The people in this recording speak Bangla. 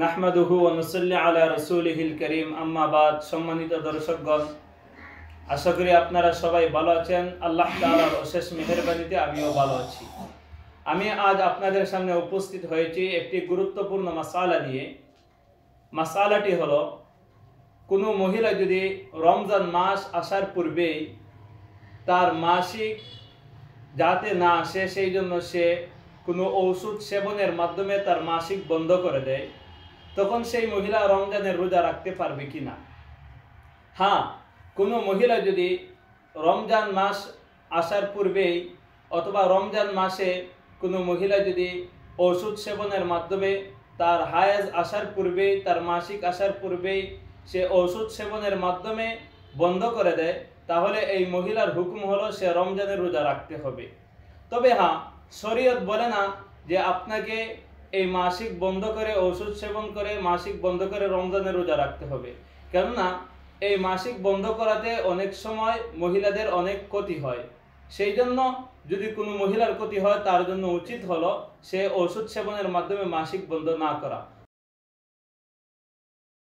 নাহমাদুহু ওয়া নুসাল্লি আলা রাসূলিহিল কারীম, আম্মা বাদ। সম্মানিত দর্শকগণ, আশা করি আপনারা সবাই ভালো আছেন। আল্লাহ তাআলার অশেষ মেহেরবানিতে আমিও ভালো আছি। আমি আজ আপনাদের সামনে উপস্থিত হয়েছি একটি গুরুত্বপূর্ণ মাসালা নিয়ে। মাসালাটি হলো, কোনো মহিলা যদি রমজান মাস আসার পূর্বেই তার মাসিক যাতে না আসে সেই জন্য সে কোনো ঔষধ সেবনের মাধ্যমে তার মাসিক বন্ধ করে দেয়, তখন সেই মহিলা রমজানের রোজা রাখতে পারবে কি না? হ্যাঁ, কোনো মহিলা যদি রমজান মাস আসার পূর্বেই অথবা রমজান মাসে কোনো মহিলা যদি ওষুধ সেবনের মাধ্যমে তার হায়েজ আসার পূর্বেই, তার মাসিক আসার পূর্বেই সে ওষুধ সেবনের মাধ্যমে বন্ধ করে দেয়, তাহলে এই মহিলার হুকুম হলো সে রমজানের রোজা রাখতে হবে। তবে হ্যাঁ, শরীয়ত বলে না যে আপনাকে এই মাসিক বন্ধ করে ওষুধ সেবন করে মাসিক বন্ধ করে রমজানের রোজা রাখতে হবে। কেননা এই মাসিক বন্ধ করাতে অনেক সময় মহিলাদের অনেক ক্ষতি হয়। সেই জন্য যদি কোনো মহিলার ক্ষতি হয়, তার জন্য উচিত হলো সে ওষুধ সেবনের মাধ্যমে মাসিক বন্ধ না করা।